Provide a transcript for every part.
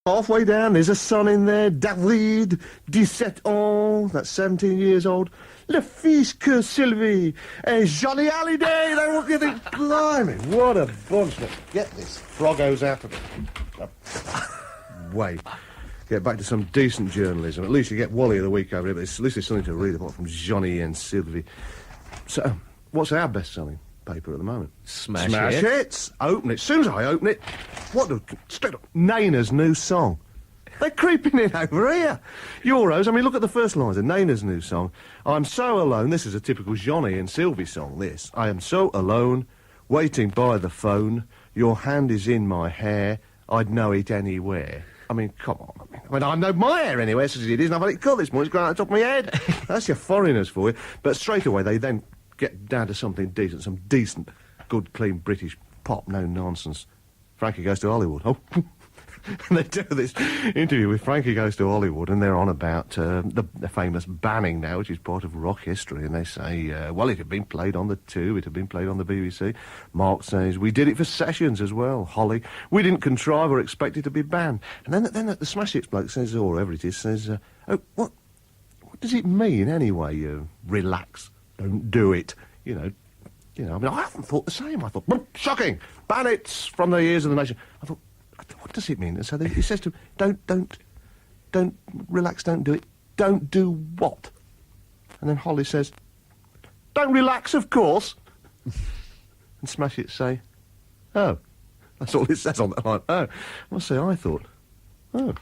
Halfway down, there's a son in there, David, 17 ans, that's 17 years old. Le fils que Sylvie, and Johnny Hallyday, they want you to think, blimey, what a bunch. Look, get this, Froggo's out of it. Wait, get back to some decent journalism. At least you get Wally of the week over here, but at least there's something to read about from Johnny and Sylvie. So, what's our best-selling paper at the moment? Smash Hits. Open it. As soon as I open it, what the... Straight up, Naina's new song. They're creeping in over here. Euros, I mean, look at the first lines of Naina's new song. I'm so alone. This is a typical Johnny and Sylvie song, this. I am so alone, waiting by the phone. Your hand is in my hair. I'd know it anywhere. I mean, come on. I know my hair anywhere, says it is, and I've had it cut this morning. It's grown out the top of my head. That's your foreigners for you. But straight away, they then get down to something decent, some decent, good, clean British pop, no nonsense. Frankie Goes to Hollywood. Oh, and they do this interview with Frankie Goes to Hollywood, and they're on about the famous banning now, which is part of rock history, and they say, well, it had been played on the Two, it had been played on the BBC. Mark says, we did it for sessions as well, Holly. We didn't contrive or expect it to be banned. And then the Smash Hits bloke says, or whoever it is, says, oh, what does it mean anyway, relax? Don't do it, you know, I mean, I haven't thought the same. I thought, shocking, ban it from the ears of the nation. I thought, what does it mean? And so he says to him, don't relax, don't do it. Don't do what? And then Holly says, don't relax, of course. And Smash It say, oh. That's all it says on that line. Oh. I must say, I thought, oh.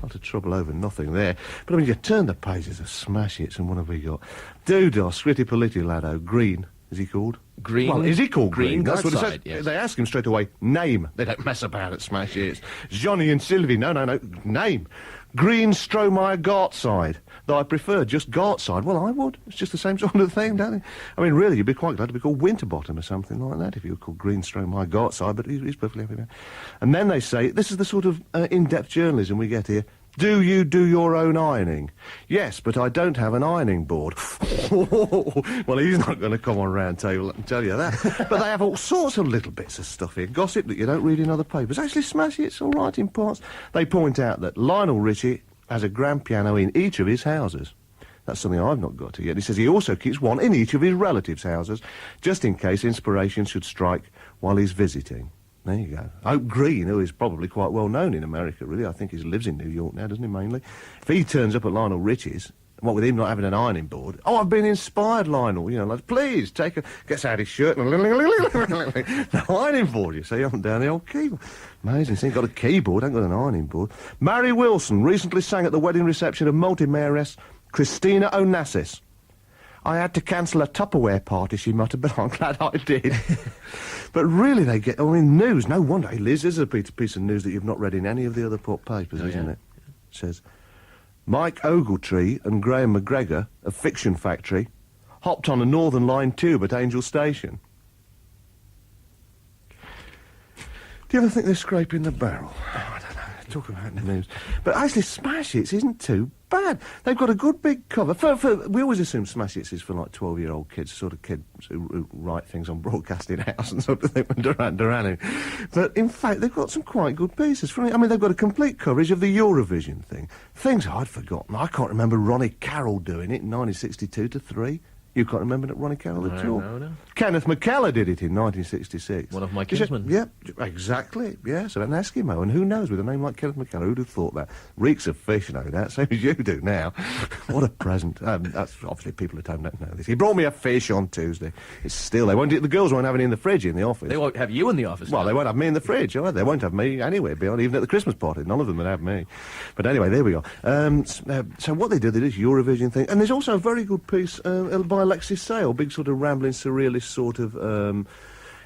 Lot of trouble over nothing there. But I mean, you turn the pages of Smash Hits, and what have we got? Doodah, Scritti Politti Laddo, Green, is he called? Green? Well, is he called Green? That's what it says. Yes. They ask him straight away, name. They don't mess about at Smash Hits. Johnny and Sylvie, no, name. Green Stromeyer Gartside. Though I prefer just Gartside. Well, I would. It's just the same sort of thing, don't it? I mean, really, you'd be quite glad to be called Winterbottom or something like that if you were called Green Stromeyer Gartside, but he's perfectly happy with that. And then they say, this is the sort of in-depth journalism we get here. Do you do your own ironing? Yes, but I don't have an ironing board. Well, he's not going to come on round table and tell you that. But they have all sorts of little bits of stuff here. Gossip that you don't read in other papers. Actually, Smash It's all right in parts. They point out that Lionel Richie has a grand piano in each of his houses. That's something I've not got to yet. He says he also keeps one in each of his relatives' houses, just in case inspiration should strike while he's visiting. There you go. Hope Green, who is probably quite well known in America, really. I think he lives in New York now, doesn't he, mainly? If he turns up at Lionel Richie's, what with him not having an ironing board, oh, I've been inspired, Lionel, you know, like, please, gets out his shirt and the ironing board, you see, up down the old keyboard. Amazing, see, got a keyboard, ain't got an ironing board. Mary Wilson recently sang at the wedding reception of multi-mayoress Cristina Onassis. I had to cancel a Tupperware party, she muttered, but I'm glad I did. But really, they get... I mean, news, no wonder. Hey, Liz, this is a piece of news that you've not read in any of the other pop papers, isn't it? It says, Mike Ogletree and Graham McGregor of Fiction Factory hopped on a Northern Line tube at Angel Station. Do you ever think they're scraping the barrel? Oh, I don't know. Talk about the news. But actually, Smash Hits isn't too bad. They've got a good big cover. We always assume Smash Hits is for, like, 12-year-old kids, sort of kids who write things on Broadcasting House and sort of thing when Duran. But, in fact, they've got some quite good pieces. I mean, they've got a complete coverage of the Eurovision thing. Things I'd forgotten. I can't remember Ronnie Carroll doing it in 1962 to 3. You can't remember Ronnie Carroll at all? No. Kenneth McKellar did it in 1966. One of my kinsmen. Yeah, exactly. Yeah, so an Eskimo. And who knows, with a name like Kenneth McKellar, who'd have thought that? Reeks of fish, no doubt, same as you do now. What a present. That's obviously people at home don't know this. He brought me a fish on Tuesday. It's still, the girls won't have it in the fridge in the office. They won't have you in the office. Well, they won't have me in the fridge, either. They won't have me anywhere beyond, even at the Christmas party. None of them would have me. But anyway, there we go. So what they do this Eurovision thing. And there's also a very good piece by Alexis Sale, big sort of rambling, surrealist sort of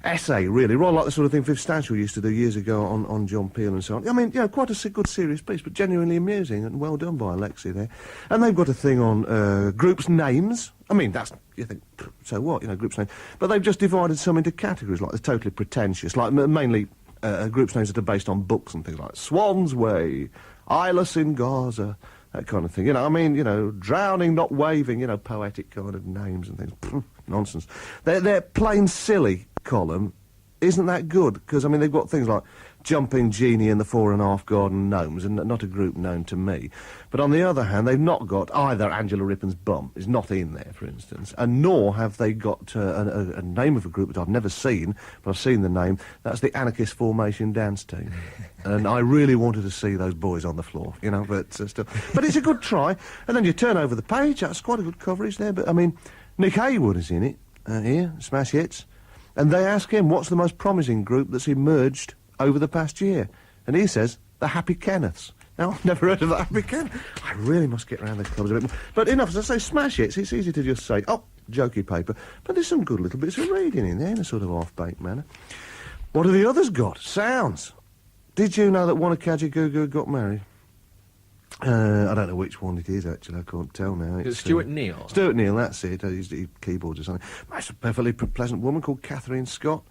essay, really, rather like the sort of thing Viv Stanshall used to do years ago on John Peel and so on. I mean, quite a good serious piece, but genuinely amusing, and well done by Alexi there. And they've got a thing on groups' names. I mean, that's, you think, so what, groups' names. But they've just divided some into categories, like the totally pretentious, like mainly groups' names that are based on books and things like Swan's Way, Eyeless in Gaza, that kind of thing. Drowning, not waving, poetic kind of names and things. Pfft, nonsense. Their plain silly column isn't that good, because, I mean, they've got things like Jumping Genie and the Four and a Half Garden Gnomes, and not a group known to me. But on the other hand, they've not got either Angela Rippon's Bum is not in there, for instance, and nor have they got a name of a group that I've never seen, but I've seen the name. That's the Anarchist Formation Dance Team. And I really wanted to see those boys on the floor, you know, but still. But it's a good try. And then you turn over the page, that's quite a good coverage there. But, I mean, Nick Haywood is in it, here, Smash Hits. And they ask him, what's the most promising group that's emerged over the past year? And he says, the Happy Kenneths. Now, I've never heard of the Happy Kenneths. I really must get round the clubs a bit more. But enough, as I say, Smash Hits, it's easy to just say, oh, jokey paper. But there's some good little bits of reading in there in a sort of half-baked manner. What have the others got? Sounds. Did you know that one of Kajagoogoo got married? I don't know which one it is, actually. I can't tell now. It's Stuart Neal. Stuart Neal, that's it. He keyboards or something. That's a perfectly pleasant woman called Catherine Scott.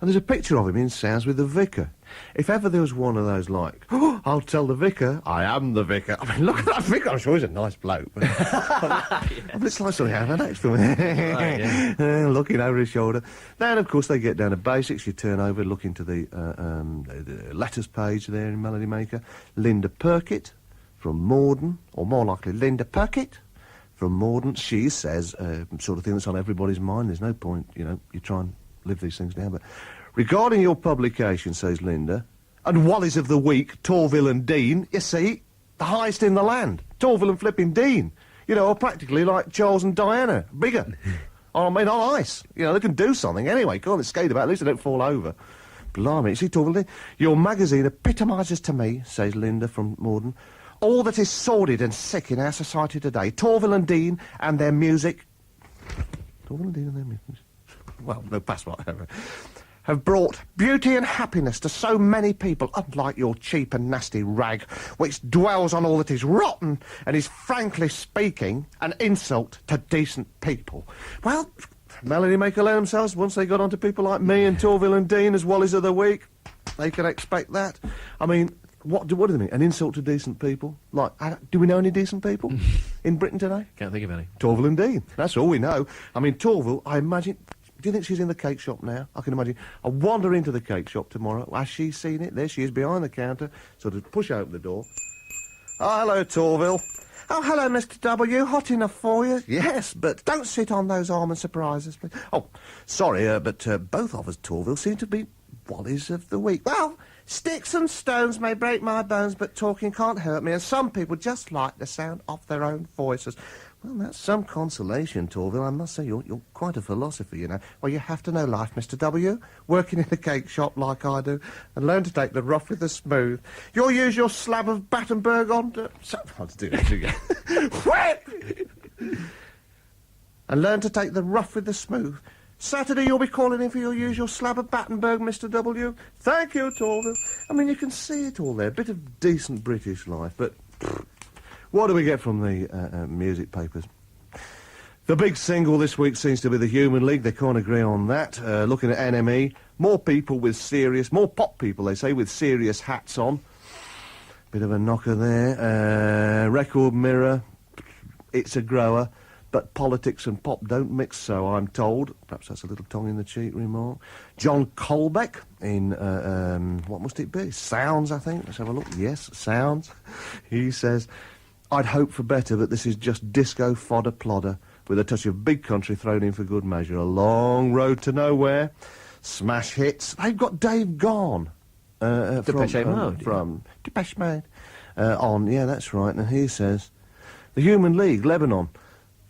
And there's a picture of him in Sounds with the Vicar. If ever there was one of those like, oh, I'll tell the Vicar, I am the Vicar. I mean, look at that Vicar. I'm sure he's a nice bloke. But, but it's like something out of an next film. Looking over his shoulder. Then, of course, they get down to basics. You turn over, look into the letters page there in Melody Maker. Linda Perkett from Morden, or more likely Linda Perkett from Morden. She says, sort of thing that's on everybody's mind. There's no point, you know, you try and live these things down. But regarding your publication, says Linda, and Wallies of the Week, Torville and Dean, you see, the highest in the land. Torville and flipping Dean. You know, are practically like Charles and Diana. Bigger. I mean, on ice. You know, they can do something anyway. Go on, they skate about. At least they don't fall over. Blimey, you see, Torville and Dean. Your magazine epitomises to me, says Linda from Morden, all that is sordid and sick in our society today. Torville and Dean and their music. Torville and Dean and their music. Well, no, pass what, have brought beauty and happiness to so many people, unlike your cheap and nasty rag, which dwells on all that is rotten and is, frankly speaking, an insult to decent people. Well, Melody Maker let themselves, once they got onto people like me and Torville and Dean as Wallies of the Week, they could expect that. I mean, what do they mean? An insult to decent people? Like, do we know any decent people in Britain today? Can't think of any. Torville and Dean. That's all we know. I mean, Torville, I imagine... Do you think she's in the cake shop now? I can imagine. I'll wander into the cake shop tomorrow. Has she seen it? There she is behind the counter. Sort of push open the door. Oh, hello, Torville. Oh, hello, Mr. W. Hot enough for you? Yes, but don't sit on those almond surprises, please. Oh, sorry, but both of us, Torville, seem to be Wallies of the Week. Well, sticks and stones may break my bones, but talking can't hurt me, and some people just like the sound of their own voices. Well, that's some consolation, Torville. I must say, you're quite a philosopher, you know. Well, you have to know life, Mr. W. Working in a cake shop like I do, and learn to take the rough with the smooth. You'll use your slab of Battenberg on to... I'll do it again. And learn to take the rough with the smooth. Saturday you'll be calling in for your usual slab of Battenberg, Mr. W. Thank you, Torville. I mean, you can see it all there. A bit of decent British life, but... What do we get from the music papers? The big single this week seems to be the Human League. They can't agree on that. Looking at NME, more people with serious... More pop people, they say, with serious hats on. Bit of a knocker there. Record Mirror, it's a grower. But politics and pop don't mix, so I'm told. Perhaps that's a little tongue-in-the-cheek remark. John Colbeck in, what must it be? Sounds, I think. Let's have a look. Yes, Sounds. He says, I'd hope for better, but this is just disco fodder plodder with a touch of big country thrown in for good measure. A long road to nowhere. Smash hits. They've got Dave Gone. Depeche Mode. From Depeche Mode. On, yeah, that's right. And he says, the Human League, Lebanon.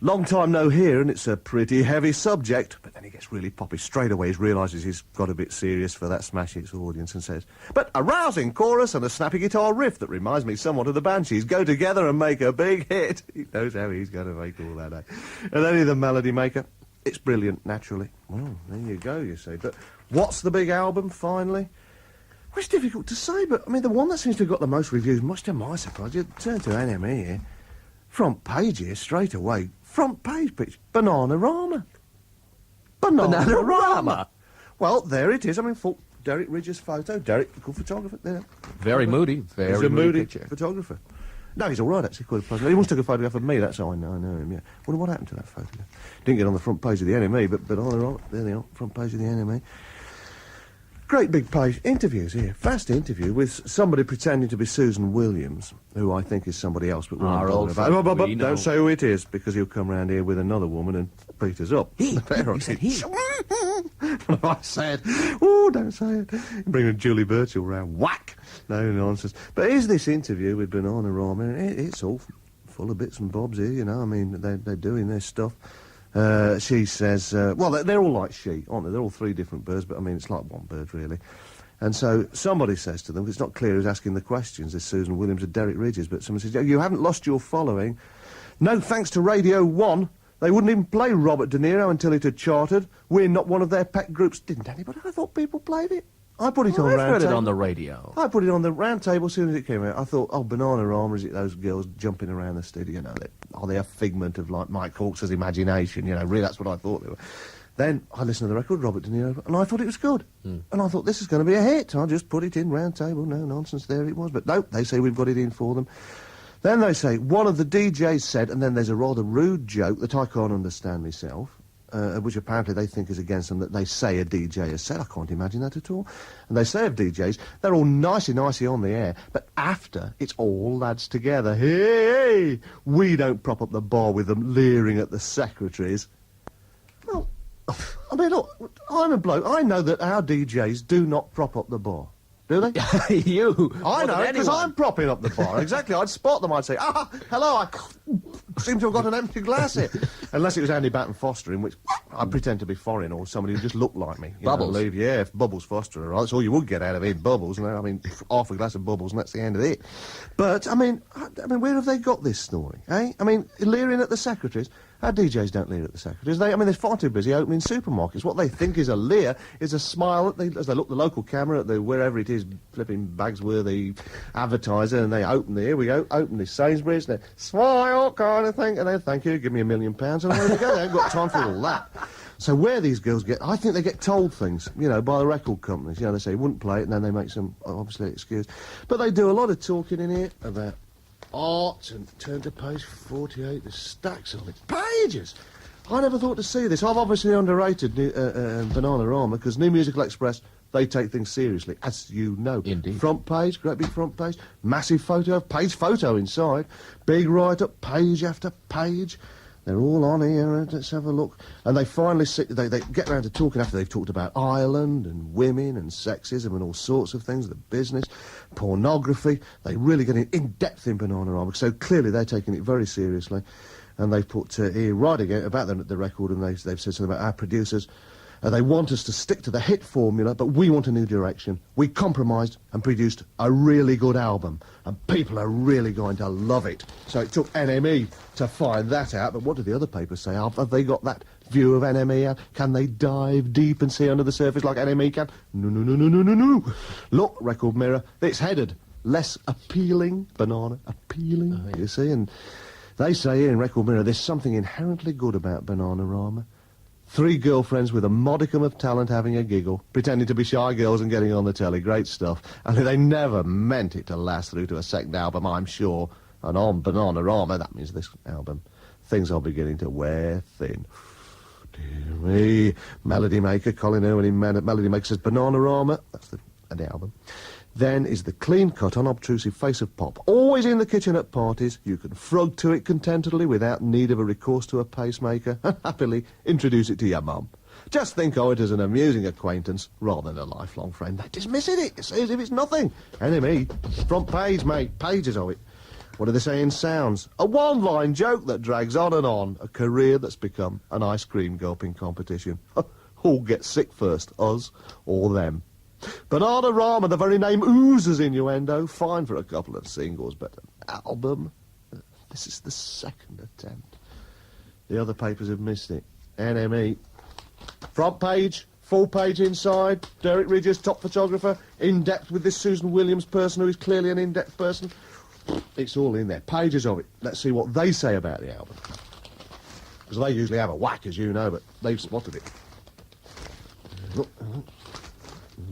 Long time no hear, and it's a pretty heavy subject. But then he gets really poppy. Straight away he realises he's got a bit serious for that Smash Hits audience and says, but a rousing chorus and a snappy guitar riff that reminds me somewhat of the Banshees go together and make a big hit. He knows how he's going to make all that, eh? And then the Melody Maker. It's brilliant, naturally. Well, there you go, you see. But what's the big album, finally? Well, it's difficult to say, but, I mean, the one that seems to have got the most reviews, much to my surprise, you turn to NME here. Front page here, straight away. Front page pitch. Bananarama. Bananarama? Well, there it is. I mean, full Derek Ridge's photo. Derek, good photographer there. Very moody. He's a moody picture. photographer. No, he's all right, actually, quite a pleasant. He once took a photograph of me, that's how I know him, yeah. Wonder what happened to that photograph. Didn't get on the front page of the NME, but on there they are, front page of the NME. Great big page. Interviews here. Fast interview with somebody pretending to be Susan Williams, who I think is somebody else, but we won't Our bother old about friend, it. we know. Don't say who it is, because he'll come round here with another woman and beat us up. You said he. I said, oh, don't say it. Bring Julie Birchall round. Whack! No nonsense. But here's this interview with Bananarama, and it's all full of bits and bobs here, you know. I mean, they're doing their stuff. She says, well, they're all like she, aren't they? They're all three different birds, but I mean, it's like one bird, really. And so somebody says to them, it's not clear who's asking the questions, there's Susan Williams or Derek Ridges, but someone says, you haven't lost your following. No, thanks to Radio 1, they wouldn't even play Robert De Niro until it had charted. We're not one of their pet groups. Didn't anybody? I thought people played it. I put it on I've round heard it table. on the radio. I put it on the round table as soon as it came out. I thought, oh, Bananarama, is it those girls jumping around the studio? You know, are they a figment of, like, Mike Hawke's imagination? You know, really, that's what I thought they were. Then I listened to the record, Robert De Niro, and I thought it was good. And I thought, this is going to be a hit. I just put it in round table. No nonsense, there it was. But no, they say we've got it in for them. Then they say, one of the DJs said, and then there's a rather rude joke that I can't understand myself, which apparently they think is against them, that they say a DJ has said. I can't imagine that at all. And they say of DJs, they're all nicey on the air, but after, it's all lads together. Hey, we don't prop up the bar with them leering at the secretaries. Well, I mean, look, I'm a bloke. I know that our DJs do not prop up the bar. Do they? You. I know, because anyone. I'm propping up the bar. Exactly. I'd spot them. I'd say, hello, I seem to have got an empty glass here. Unless it was Andy Batten Foster, in which I pretend to be foreign, or somebody who just looked like me. Bubbles. Yeah, if Bubbles Foster, all right, that's all you would get out of it, Bubbles. I mean, half a glass of Bubbles, and that's the end of it. But, I mean, where have they got this story, eh? I mean, leering at the secretaries. Our DJs don't leer at the secretaries. They're far too busy opening supermarkets. What they think is a leer is a smile as they look at the local camera at the wherever it is, flipping Bagsworthy advertiser, and they open the, here we go, open this Sainsbury's, and they smile kind of thing, and they thank you, give me £1 million, and away they go. They haven't got time for all that. So where these girls get, I think they get told things, you know, by the record companies. You know, they say, wouldn't play it, and then they make some, obviously, excuse. But they do a lot of talking in here about art, and turn to page 48, there's stacks of it. Pages! I never thought to see this. I've obviously underrated Bananarama, because New Musical Express, they take things seriously, as you know. Indeed. Front page, great big front page, massive photo, page photo inside, big write-up, page after page. They're all on here, let's have a look. And they finally they get round to talking after they've talked about Ireland and women and sexism and all sorts of things, the business, pornography. They really get in-depth in Bananarama, so clearly they're taking it very seriously. And they've put here writing about them at the record, and they've said something about our producers. They want us to stick to the hit formula, but we want a new direction. We compromised and produced a really good album, and people are really going to love it. So it took NME to find that out, but what do the other papers say? Have they got that view of NME out? Can they dive deep and see under the surface like NME can? No. Look, Record Mirror, it's headed less appealing, banana, appealing, you see, and they say here in Record Mirror there's something inherently good about Bananarama. 3 girlfriends with a modicum of talent having a giggle, pretending to be shy girls and getting on the telly. Great stuff. And they never meant it to last through to a second album, I'm sure. And on Bananarama, that means this album, things are beginning to wear thin. Dear me. Melody Maker, Colin Irwin in Melody Maker says Bananarama, that's the album. Then is the clean-cut, unobtrusive face of pop. Always in the kitchen at parties. You can frog to it contentedly without need of a recourse to a pacemaker, and happily introduce it to your mum. Just think of it as an amusing acquaintance rather than a lifelong friend. They're dismissing it. It's as if it's nothing. Enemy. Front page, mate. Pages of it. What do they say in sounds? A one-line joke that drags on and on. A career that's become an ice cream gulping competition. Who'll get sick first, us or them? Bananarama, the very name oozes innuendo. Fine for a couple of singles, but an album? This is the second attempt. The other papers have missed it. NME. Front page, full page inside. Derek Ridges, top photographer. In-depth with this Susan Williams person who is clearly an in-depth person. It's all in there. Pages of it. Let's see what they say about the album. Because they usually have a whack, as you know, but they've spotted it. Look.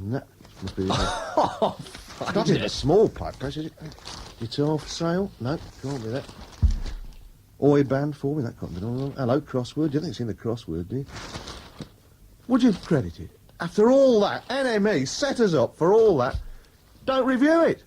That must be that's a small pipe press, is it? Guitar for sale? No, can't be that. Oi band for me, that can't be done. Hello, crossword. You haven't seen the crossword, do you? Would you credit it? After all that, NME set us up for all that. Don't review it.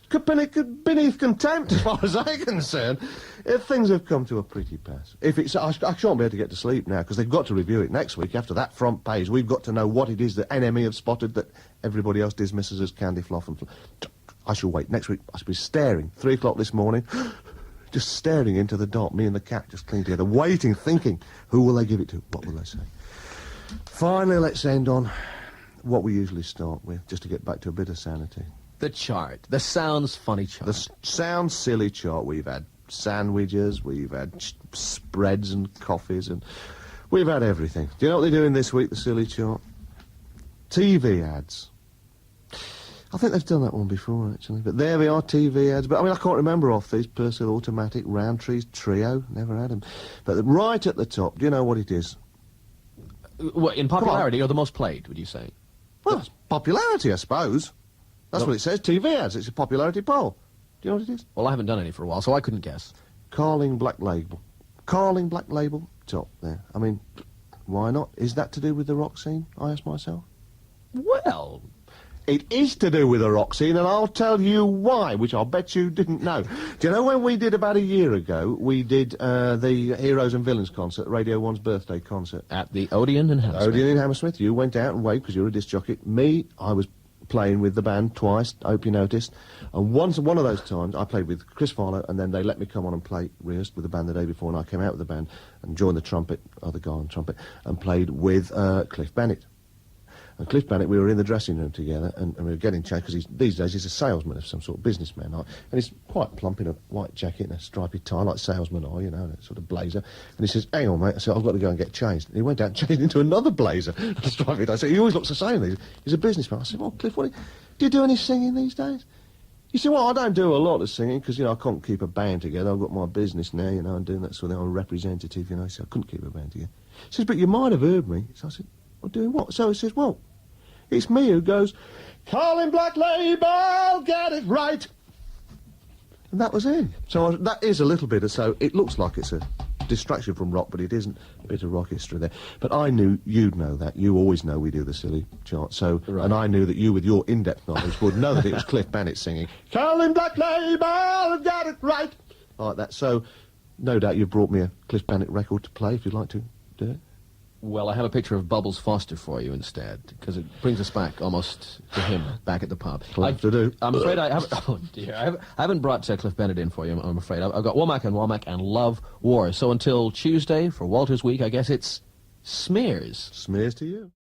Beneath contempt, as far as I'm concerned. If things have come to a pretty pass. If it's, I shan't be able to get to sleep now, because they've got to review it next week. After that front page, we've got to know what it is that NME have spotted that everybody else dismisses as candy fluff and I shall wait. Next week, I shall be staring, 3 o'clock this morning, just staring into the dark, me and the cat just clinging together, waiting, thinking, who will they give it to? What will they say? Finally, let's end on what we usually start with, just to get back to a bit of sanity. The chart. The sounds funny chart. The sounds silly chart. We've had sandwiches, we've had spreads and coffees, and we've had everything. Do you know what they're doing this week, the silly chart? TV ads. I think they've done that one before, actually. But there we are, TV ads. But, I mean, I can't remember off these. Purcell Automatic, Roundtree's Trio. Never had them. But right at the top, do you know what it is? What, in popularity or the most played, would you say? Well, it's popularity, I suppose. That's what it says, TV ads. It's a popularity poll. Do you know what it is? Well, I haven't done any for a while, so I couldn't guess. Carling Black Label. Carling Black Label, top there. I mean, why not? Is that to do with the rock scene, I ask myself? Well, it is to do with the rock scene, and I'll tell you why, which I'll bet you didn't know. Do you know when we did, about a year ago, we did the Heroes and Villains concert, Radio 1's birthday concert? at the Odeon in Hammersmith. Odeon in Hammersmith. You went out and waved because you're a disc jockey. Me, I was playing with the band twice, I hope you noticed. And one of those times, I played with Chris Farlow, and then they let me come on and play, rehearsed with the band the day before, and I came out with the band and joined the trumpet, other guy on trumpet, and played with Cliff Bennett. And Cliff Bennett, we were in the dressing room together, and we were getting changed, because these days he's a salesman of some sort, businessman, and he's quite plump in a white jacket and a stripy tie, like salesmen are, you know, and a sort of blazer. And he says, hang on, mate. I said, I've got to go and get changed. And he went out and changed into another blazer, a stripy tie. I said, he always looks the same. He's a businessman. I said, well, Cliff, do you do any singing these days? He said, well, I don't do a lot of singing, because, you know, I can't keep a band together. I've got my business now, you know, I'm doing that sort of thing. I'm a representative, you know, so I couldn't keep a band together. He says, but you might have heard me. So I said, well, doing what? So he says, well, it's me who goes, Carling Black Label, get it right. And that was it. So that is a little bit of, so it looks like it's a distraction from rock, but it isn't. A bit of rock history there. But I knew you'd know that. You always know we do the silly chart. So, right. And I knew that you, with your in-depth knowledge, would know that it was Cliff Bennett singing, Carling Black Label, get it right. Like that. So, no doubt you've brought me a Cliff Bennett record to play, if you'd like to do it. Well, I have a picture of Bubbles Foster for you instead, because it brings us back almost to him back at the pub. To do. I'm afraid I haven't. Oh dear, I haven't brought Cliff Bennett in for you. I'm afraid I've got Womack and Love War. So until Tuesday for Walter's Week, I guess it's Smears. Smears to you.